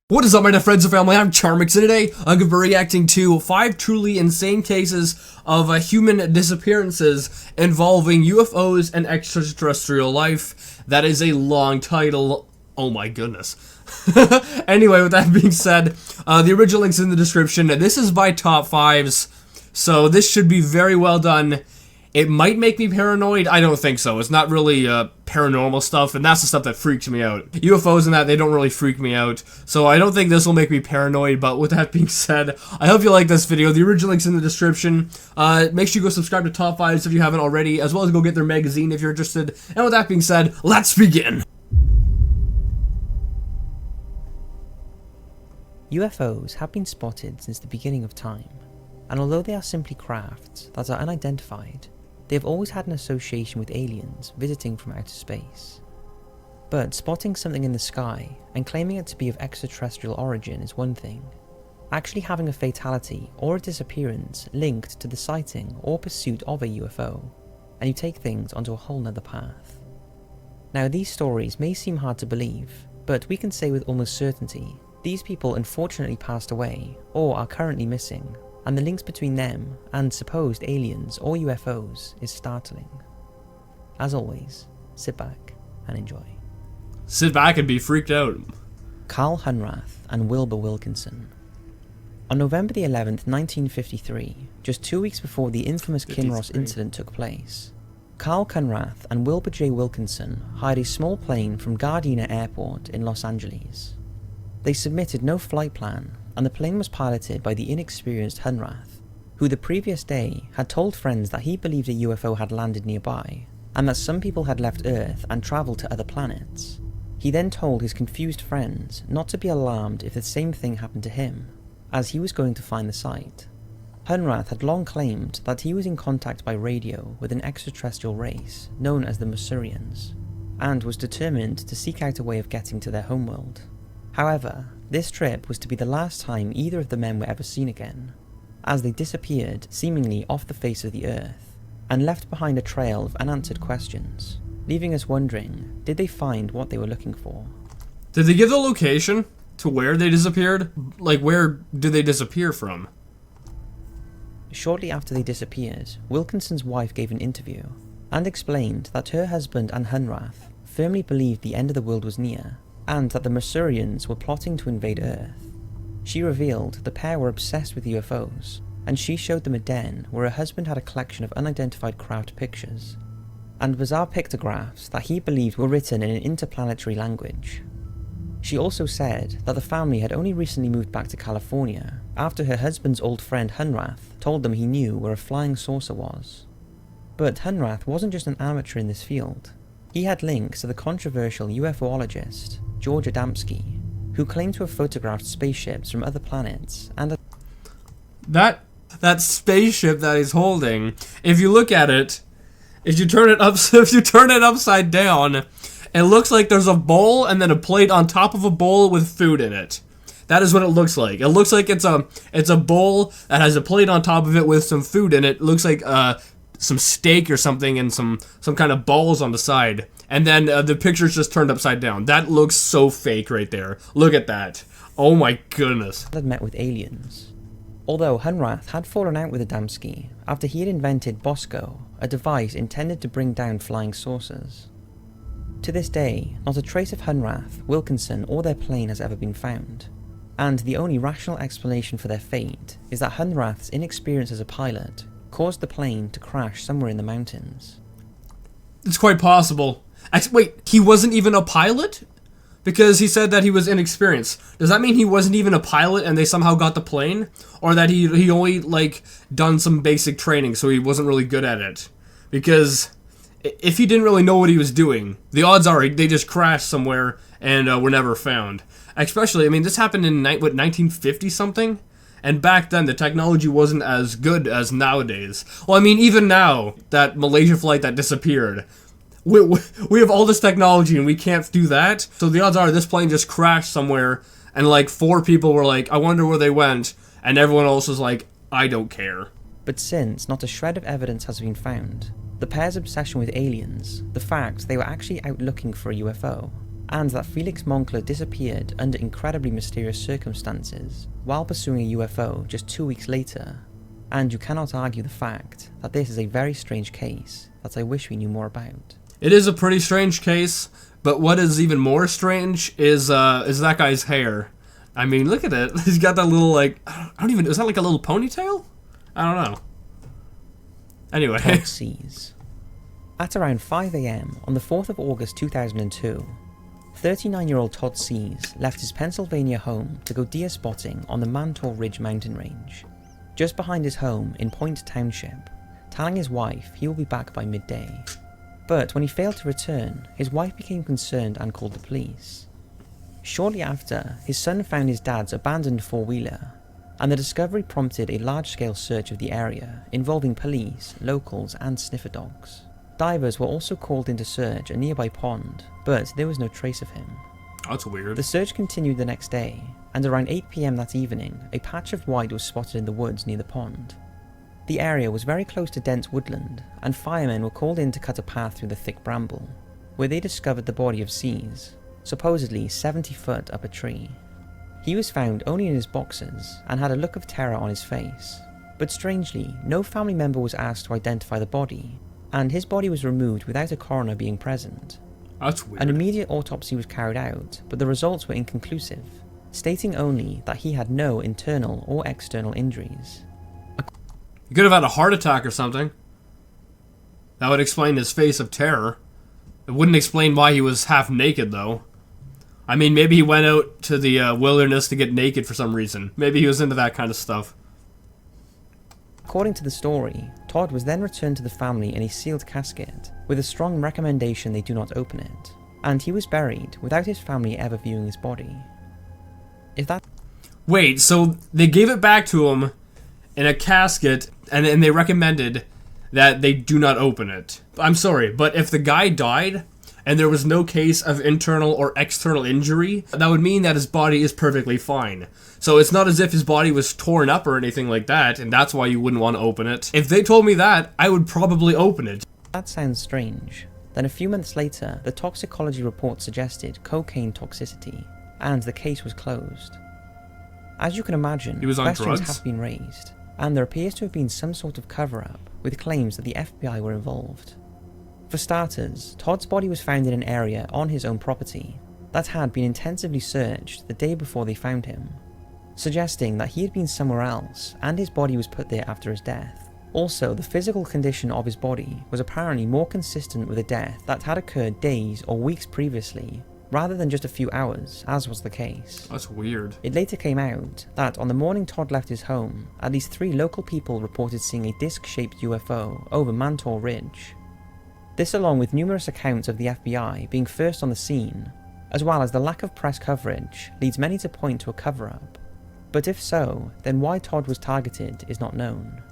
What is up, my friends and family? I'm Charmx, and today I'm going to be reacting to 5 truly insane cases of human disappearances involving UFOs and extraterrestrial life. That is a long title. Oh my goodness. Anyway, with that being said, the original link's in the description. This is by Top 5s, so this should be very well done. It might make me paranoid. I don't think so. It's not really paranormal stuff, and that's the stuff that freaks me out. UFOs and that, they don't really freak me out, so I don't think this will make me paranoid. But with that being said, I hope you like this video. The original link's in the description. Make sure you go subscribe to Top 5s if you haven't already, as well as go get their magazine if you're interested. And with that being said, let's begin! UFOs have been spotted since the beginning of time, and although they are simply crafts that are unidentified, they have always had an association with aliens visiting from outer space. But spotting something in the sky and claiming it to be of extraterrestrial origin is one thing. Actually having a fatality or a disappearance linked to the sighting or pursuit of a UFO, and you take things onto a whole nother path. Now, these stories may seem hard to believe, but we can say with almost certainty these people unfortunately passed away or are currently missing, and the links between them and supposed aliens or UFOs is startling. As always, sit back and enjoy. Sit back and be freaked out. Carl Hunrath and Wilbur Wilkinson. On November the 11th, 1953, just 2 weeks before the infamous Kinross incident took place, Carl Hunrath and Wilbur J. Wilkinson hired a small plane from Gardena Airport in Los Angeles. They submitted no flight plan, and the plane was piloted by the inexperienced Hunrath, who the previous day had told friends that he believed a UFO had landed nearby, and that some people had left Earth and travelled to other planets. He then told his confused friends not to be alarmed if the same thing happened to him, as he was going to find the site. Hunrath had long claimed that he was in contact by radio with an extraterrestrial race known as the Masurians, and was determined to seek out a way of getting to their homeworld. However, this trip was to be the last time either of the men were ever seen again, as they disappeared seemingly off the face of the earth, and left behind a trail of unanswered questions, leaving us wondering, did they find what they were looking for? Did they give the location to where they disappeared? Like, where did they disappear from? Shortly after they disappeared, Wilkinson's wife gave an interview, and explained that her husband and Hunrath firmly believed the end of the world was near, and that the Masurians were plotting to invade Earth. She revealed the pair were obsessed with UFOs, and she showed them a den where her husband had a collection of unidentified craft pictures, and bizarre pictographs that he believed were written in an interplanetary language. She also said that the family had only recently moved back to California after her husband's old friend Hunrath told them he knew where a flying saucer was. But Hunrath wasn't just an amateur in this field. He had links to the controversial UFOologist George Adamski, who claimed to have photographed spaceships from other planets, and That spaceship that he's holding, if you look at it, if you turn it upside down, it looks like there's a bowl and then a plate on top of a bowl with food in it. That is what it looks like. It looks like it's a bowl that has a plate on top of it with some food in it. It looks like some steak or something and some kind of balls on the side. And then the picture's just turned upside down. That looks so fake right there. Look at that. Oh my goodness. had met with aliens. Although Hunrath had fallen out with Adamski after he had invented Bosco, a device intended to bring down flying saucers. To this day, not a trace of Hunrath, Wilkinson, or their plane has ever been found, and the only rational explanation for their fate is that Hunrath's inexperience as a pilot caused the plane to crash somewhere in the mountains. It's quite possible. Wait, he wasn't even a pilot? Because he said that he was inexperienced. Does that mean he wasn't even a pilot and they somehow got the plane? Or that he only, like, done some basic training so he wasn't really good at it? Because if he didn't really know what he was doing, the odds are they just crashed somewhere and were never found. Especially, I mean, this happened in, 1950 something? And back then, the technology wasn't as good as nowadays. Well, I mean, even now, that Malaysia flight that disappeared, we have all this technology and we can't do that. So the odds are this plane just crashed somewhere and like 4 people were like, I wonder where they went. And everyone else was like, I don't care. But since not a shred of evidence has been found, the pair's obsession with aliens, the fact they were actually out looking for a UFO, and that Felix Moncler disappeared under incredibly mysterious circumstances while pursuing a UFO just 2 weeks later, and you cannot argue the fact that this is a very strange case that I wish we knew more about. It is a pretty strange case, but what is even more strange is that guy's hair. I mean, look at it. He's got that little, like, I don't even, is that like a little ponytail? I don't know. Anyway. Todd sees. At around 5 AM on the 4th of August 2002, 39-year-old Todd Sees left his Pennsylvania home to go deer spotting on the Mantor Ridge mountain range, just behind his home in Point Township, telling his wife he will be back by midday. But when he failed to return, his wife became concerned and called the police. Shortly after, his son found his dad's abandoned four-wheeler, and the discovery prompted a large-scale search of the area involving police, locals, and sniffer dogs. Divers were also called in to search a nearby pond, but there was no trace of him. That's weird. The search continued the next day, and around 8 PM that evening, a patch of white was spotted in the woods near the pond. The area was very close to dense woodland, and firemen were called in to cut a path through the thick bramble, where they discovered the body of Sees, supposedly 70 foot up a tree. He was found only in his boxers, and had a look of terror on his face, but strangely, no family member was asked to identify the body, and his body was removed without a coroner being present. That's weird. An immediate autopsy was carried out, but the results were inconclusive, stating only that he had no internal or external injuries. He could have had a heart attack or something. That would explain his face of terror. It wouldn't explain why he was half naked, though. I mean, maybe he went out to the wilderness to get naked for some reason. Maybe he was into that kind of stuff. According to the story, Todd was then returned to the family in a sealed casket, with a strong recommendation they do not open it, and he was buried without his family ever viewing his body. Wait, so they gave it back to him in a casket, and they recommended that they do not open it. I'm sorry, but if the guy died, and there was no case of internal or external injury, that would mean that his body is perfectly fine. So it's not as if his body was torn up or anything like that, and that's why you wouldn't want to open it. If they told me that, I would probably open it. That sounds strange. Then a few months later, the toxicology report suggested cocaine toxicity, and the case was closed. As you can imagine, He was on questions drugs? have been raised, and there appears to have been some sort of cover-up, with claims that the FBI were involved. For starters, Todd's body was found in an area on his own property that had been intensively searched the day before they found him, suggesting that he had been somewhere else and his body was put there after his death. Also, the physical condition of his body was apparently more consistent with a death that had occurred days or weeks previously, rather than just a few hours, as was the case. That's weird. It later came out that on the morning Todd left his home, at least 3 local people reported seeing a disc-shaped UFO over Mantor Ridge. This, along with numerous accounts of the FBI being first on the scene, as well as the lack of press coverage, leads many to point to a cover-up. But if so, then why Todd was targeted is not known.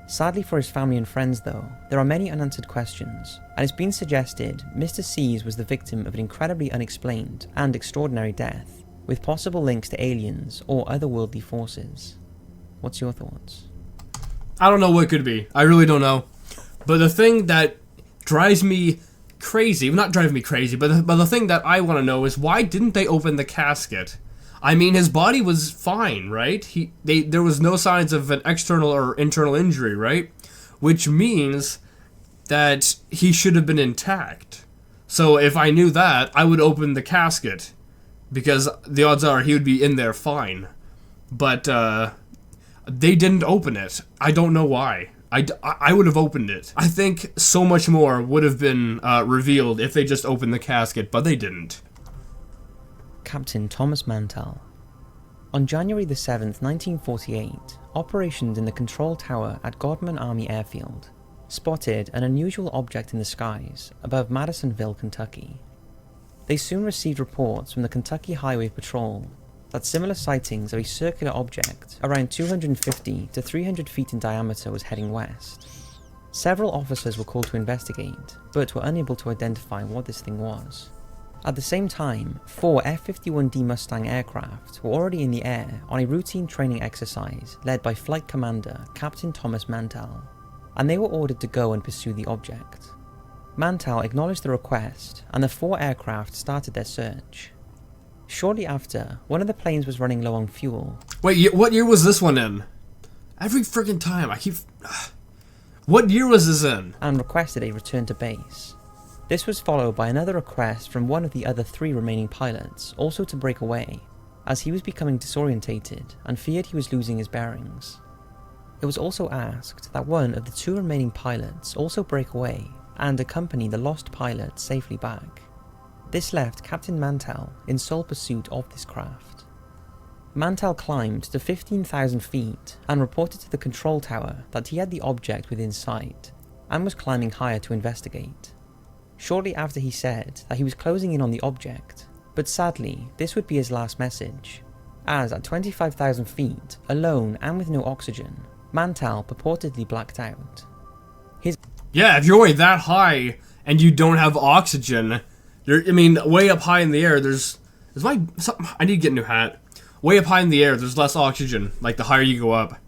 Sadly for his family and friends though, there are many unanswered questions, and it's been suggested Mr. Sees was the victim of an incredibly unexplained and extraordinary death, with possible links to aliens or otherworldly forces. What's your thoughts? I don't know what it could be. I really don't know. But the thing that drives me crazy, not driving me crazy, but the thing that I want to know is why didn't they open the casket? I mean, his body was fine, right? There was no signs of an external or internal injury, right? Which means that he should have been intact. So if I knew that, I would open the casket, because the odds are he would be in there fine. But they didn't open it. I don't know why. I would have opened it. I think so much more would have been revealed if they just opened the casket, but they didn't. Captain Thomas Mantell. On January the 7th, 1948, operations in the control tower at Godman Army Airfield spotted an unusual object in the skies above Madisonville, Kentucky. They soon received reports from the Kentucky Highway Patrol that similar sightings of a circular object around 250 to 300 feet in diameter was heading west. Several officers were called to investigate, but were unable to identify what this thing was. At the same time, 4 F-51D Mustang aircraft were already in the air on a routine training exercise led by Flight Commander Captain Thomas Mantell, and they were ordered to go and pursue the object. Mantell acknowledged the request, and the 4 aircraft started their search. Shortly after, one of the planes was running low on fuel. Wait, what year was this one in? Every freaking time, I keep... What year was this in? And requested a return to base. This was followed by another request from one of the other 3 remaining pilots, also to break away, as he was becoming disorientated and feared he was losing his bearings. It was also asked that one of the 2 remaining pilots also break away and accompany the lost pilot safely back. This left Captain Mantell in sole pursuit of this craft. Mantell climbed to 15,000 feet and reported to the control tower that he had the object within sight and was climbing higher to investigate. Shortly after, he said that he was closing in on the object, but sadly this would be his last message, as at 25,000 feet, alone and with no oxygen, Mantell purportedly blacked out. Yeah, if you're way that high and you don't have oxygen, way up high in the air, I need to get a new hat. Way up high in the air, there's less oxygen, like the higher you go up.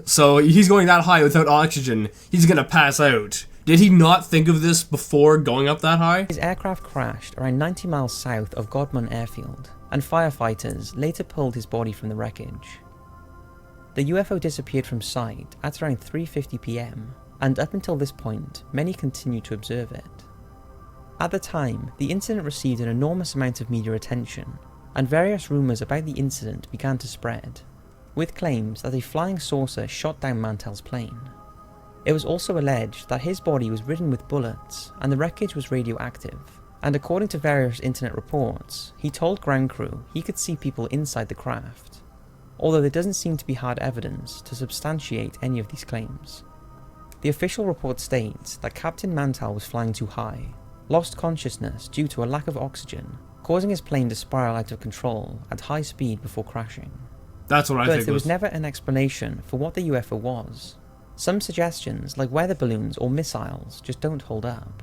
So he's going that high without oxygen, he's gonna pass out. Did he not think of this before going up that high? His aircraft crashed around 90 miles south of Godman Airfield, and firefighters later pulled his body from the wreckage. The UFO disappeared from sight at around 3:50 PM, and up until this point, many continued to observe it. At the time, the incident received an enormous amount of media attention, and various rumours about the incident began to spread, with claims that a flying saucer shot down Mantell's plane. It was also alleged that his body was ridden with bullets, and the wreckage was radioactive, and according to various internet reports, he told ground crew he could see people inside the craft, although there doesn't seem to be hard evidence to substantiate any of these claims. The official report states that Captain Mantell was flying too high, lost consciousness due to a lack of oxygen, causing his plane to spiral out of control at high speed before crashing. That's what I think. But there was never an explanation for what the UFO was. Some suggestions, like weather balloons or missiles, just don't hold up.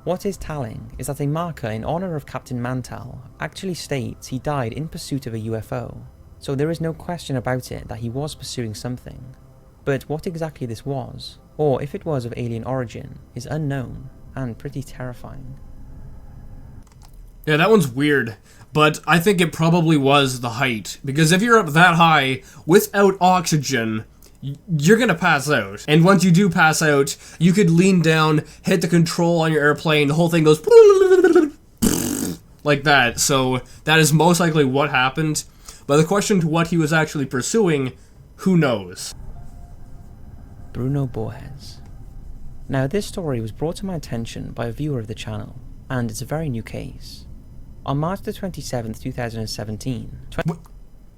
What is telling is that a marker in honour of Captain Mantell actually states he died in pursuit of a UFO, so there is no question about it that he was pursuing something. But what exactly this was, or if it was of alien origin, is unknown and pretty terrifying. Yeah, that one's weird, but I think it probably was the height, because if you're up that high without oxygen, you're gonna pass out. And once you do pass out, you could lean down, hit the control on your airplane, the whole thing goes like that. So that is most likely what happened. But the question to what he was actually pursuing, who knows? Bruno Borges. Now, this story was brought to my attention by a viewer of the channel, and it's a very new case. On March the 27th, 2017...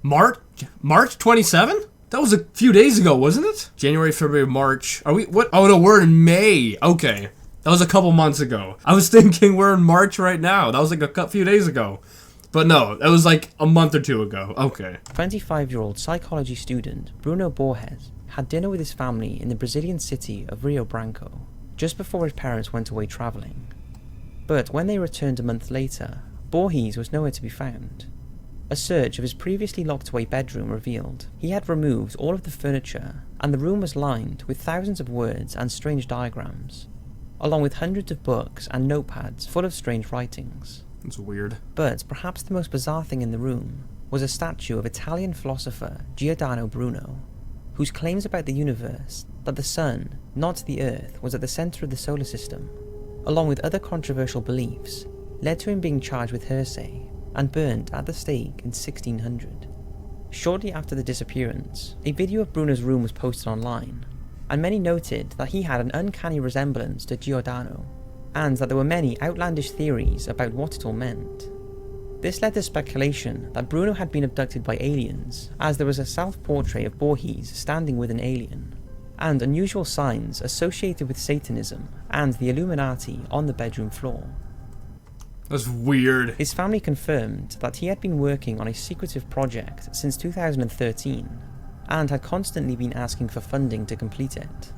March 27th? That was a few days ago, wasn't it? January, February, March. Are we... What? Oh, no, we're in May. Okay. That was a couple months ago. I was thinking we're in March right now. That was like a few days ago. But no, that was like a month or two ago. Okay. 25-year-old psychology student Bruno Borges had dinner with his family in the Brazilian city of Rio Branco, just before his parents went away travelling. But when they returned a month later, Borges was nowhere to be found. A search of his previously locked away bedroom revealed he had removed all of the furniture, and the room was lined with thousands of words and strange diagrams, along with hundreds of books and notepads full of strange writings. That's weird. But perhaps the most bizarre thing in the room was a statue of Italian philosopher Giordano Bruno, whose claims about the universe, that the sun, not the earth, was at the centre of the solar system, along with other controversial beliefs, led to him being charged with heresy and burned at the stake in 1600. Shortly after the disappearance, a video of Bruno's room was posted online, and many noted that he had an uncanny resemblance to Giordano, and that there were many outlandish theories about what it all meant. This led to speculation that Bruno had been abducted by aliens, as there was a self-portrait of Borges standing with an alien, and unusual signs associated with Satanism and the Illuminati on the bedroom floor. That's weird. His family confirmed that he had been working on a secretive project since 2013, and had constantly been asking for funding to complete it.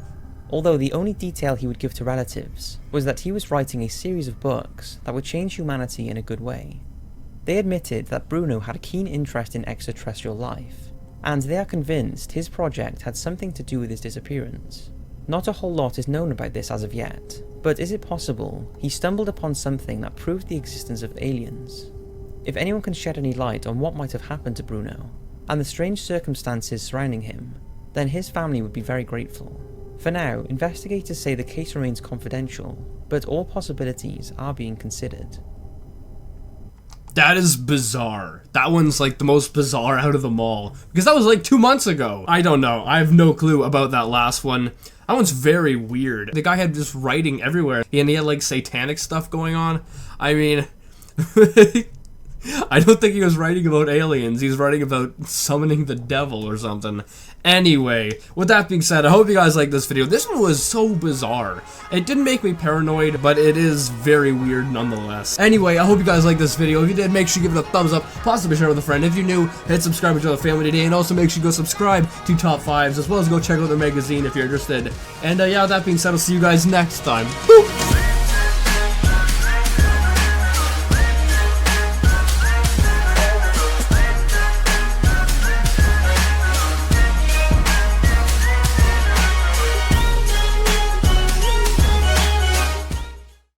Although the only detail he would give to relatives was that he was writing a series of books that would change humanity in a good way. They admitted that Bruno had a keen interest in extraterrestrial life, and they are convinced his project had something to do with his disappearance. Not a whole lot is known about this as of yet, but is it possible he stumbled upon something that proved the existence of aliens? If anyone can shed any light on what might have happened to Bruno, and the strange circumstances surrounding him, then his family would be very grateful. For now, investigators say the case remains confidential, but all possibilities are being considered. That is bizarre. That one's like the most bizarre out of them all. Because that was like 2 months ago. I don't know. I have no clue about that last one. That one's very weird. The guy had just writing everywhere. And he had like satanic stuff going on. I mean... I don't think he was writing about aliens. He's writing about summoning the devil or something. Anyway, with that being said, I hope you guys liked this video. This one was so bizarre. It didn't make me paranoid, but it is very weird nonetheless. Anyway, I hope you guys liked this video. If you did, make sure you give it a thumbs up, possibly share with a friend. If you're new, hit subscribe to join the family today, and also make sure you go subscribe to Top 5s, as well as go check out their magazine if you're interested. And yeah, with that being said, I'll see you guys next time. Boop!